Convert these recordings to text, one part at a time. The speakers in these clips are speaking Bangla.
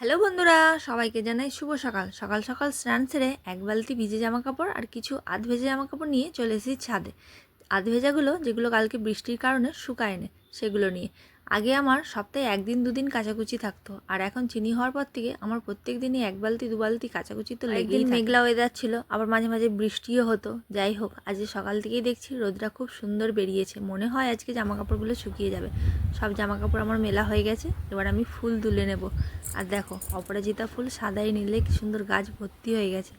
হ্যালো বন্ধুরা, সবাইকে জানাই শুভ সকাল। সকাল সকাল স্নান সেরে এক বালতি ভিজে জামা কাপড় আর কিছু আধ ভেজে জামা কাপড় নিয়ে চলে এসেছি ছাদে। আধ ভেজাগুলো যেগুলো কালকে বৃষ্টির কারণে শুকায়নি সেগুলো নিয়ে। আগে আমার সপ্তাহে একদিন দুদিন কাচাকুচি থাকতো, আর এখন চিনি হওয়ার পর থেকে আমার প্রত্যেক দিনই এক বালতি দু বালতি কাচাকুচি তো লেগেই থাকে। মেঘলা ওয়েদার ছিল, আবার মাঝে মাঝে বৃষ্টিও হতো। যাই হোক, আজকে সকাল থেকেই দেখছি রোদটা খুব সুন্দর বেরিয়েছে। মনে হয় আজকে জামা কাপড়গুলো শুকিয়ে যাবে। সব জামা কাপড় আমার মেলা হয়ে গেছে, এবার আমি ফুল তুলে নেব। আর দেখো, অপরাজিতা ফুল সাদাই নীলে কি সুন্দর গাছ ভর্তি হয়ে গেছে।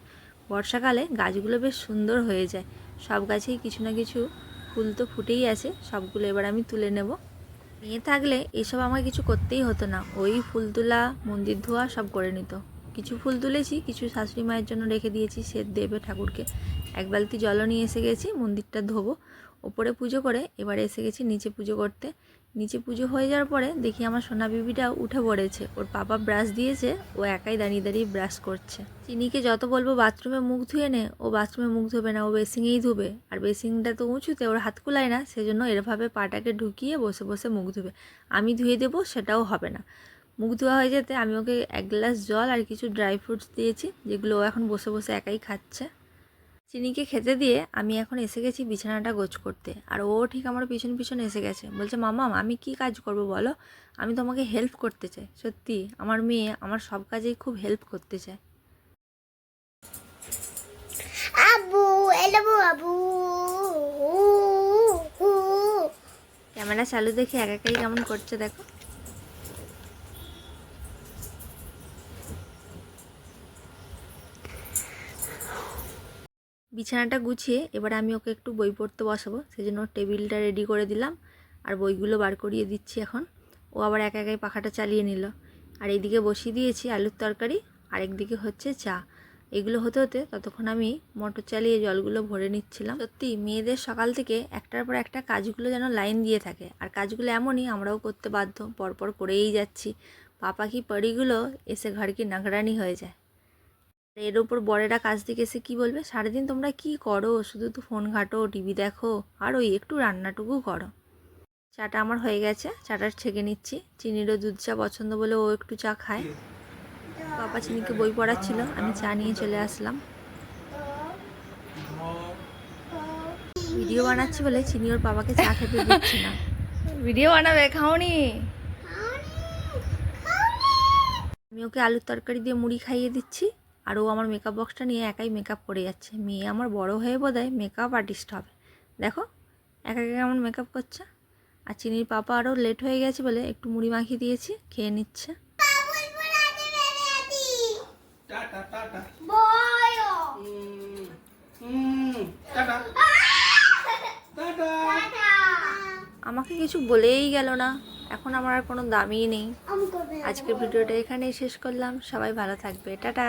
বর্ষাকালে গাছগুলো বেশ সুন্দর হয়ে যায়। সব গাছেই কিছু না কিছু ফুল তো ফুটেই আছে, সবগুলো এবার আমি তুলে নেব। মেয়ে থাকলে এসব আমার কিছু করতেই হতো না, ওই ফুল তোলা মন্দির ধোয়া সব করে নিত। কিছু ফুল তুলেছি, কিছু শাশুড়ি মায়ের জন্য রেখে দিয়েছি, সে দেবে ঠাকুরকে। এক বালতি জলও নিয়ে এসে গেছি, মন্দিরটা ধোবো। ওপরে পুজো করে এবার এসে গেছি নিচে পুজো করতে। নিচে পুজো হয়ে যাওয়ার পরে দেখি আমার সোনা বিবিটা উঠে পড়েছে। ওর পাপা ব্রাশ দিয়েছে, ও একাই দাঁড়িয়ে দাঁড়িয়ে ব্রাশ করছে। চিনিকে যত বলবো বাথরুমে মুখ ধুয়ে নে, ও বাথরুমে মুখ ধোবে না, ও বেসিংয়েই ধুবে। আর বেসিংটা তো উঁচুতে, ওর হাত কুলায় না, সেজন্য এরভাবে পাটাকে ঢুকিয়ে বসে বসে মুখ ধুবে। আমি ধুয়ে দেবো সেটাও হবে না। মুখ ধোয়া হয়ে যেতে আমি ওকে এক গ্লাস জল আর কিছু ড্রাই ফ্রুটস দিয়েছি, যেগুলো ও এখন বসে বসে একাই খাচ্ছে। চিনিকে খেতে দিয়ে আমি এখন এসে গেছি বিছানাটা গোছ করতে, আর ও ঠিক আমার পিছন পিছন এসে গেছে। বলছে, মামা আমি কি কাজ করব বলো, আমি তোমাকে হেল্প করতে চাই। সত্যি আমার মেয়ে আমার সব কাজেই খুব হেল্প করতে চায়। আবু এলাবু আবু, ক্যামেরা চালু দেখে একাই কেমন করছে দেখো। বিছানাটা গুছিয়ে এবার আমি ওকে একটু বই পড়তে বসাবো, সেজন্য টেবিলটা রেডি করে দিলাম আর বইগুলো বার করিয়ে দিচ্ছি এখন। ও আবার একা একাই পাখাটা চালিয়ে নিল। আর এইদিকে বসিয়ে দিয়েছি আলুর তরকারি, আর একদিকে হচ্ছে চা। এগুলো হতে হতে ততক্ষণ আমি মোটর চালিয়ে জলগুলো ভরে নিচ্ছিলাম। সত্যি মেয়েদের সকাল থেকে একটার পর একটা কাজগুলো যেন লাইন দিয়ে থাকে, আর কাজগুলো এমনই আমরাও করতে বাধ্য, পরপর করেই যাচ্ছি। পাপা কি পরিগুলো এসে ঘর কি নাগরানি হয়ে যায়। এর ওপর বড়েরা কাজ থেকে এসে কী বলবে, সারাদিন তোমরা কি করো, শুধু তো ফোন ঘাটো, টিভি দেখো, আর ওই একটু রান্নাটুকু করো। চাটা আমার হয়ে গেছে, চাটা ছেঁকে নিচ্ছি। চিনিরও দুধ চা পছন্দ বলে ও একটু চা খায়। পাপা চিনিকে বই পড়াচ্ছিল, আমি চা নিয়ে চলে আসলাম। ভিডিও বানাচ্ছি বলে চিনি ওর বাবাকে চা খেতে দিচ্ছে না। ভিডিও বানাবে, খাওনি? আমি ওকে আলুর তরকারি দিয়ে মুড়ি খাইয়ে দিচ্ছি, আর ও আমার মেকআপ বক্সটা নিয়ে একাই মেকআপ করে যাচ্ছে। মেয়ে আমার বড় হয়ে বোধহয় মেকআপ আর্টিস্ট হবে। দেখো একা একা কেমন মেকআপ করছে। আর চিনির পাপা আরও লেট হয়ে গেছে বলে একটু মুড়ি মাখিয়ে দিয়েছি, খেয়ে নিচ্ছে। আমাকে কিছু বলেই গেল না, এখন আমার আর কোনো দামই নেই। আজকের ভিডিওটা এখানেই শেষ করলাম। সবাই ভালো থাকবে, টাটা।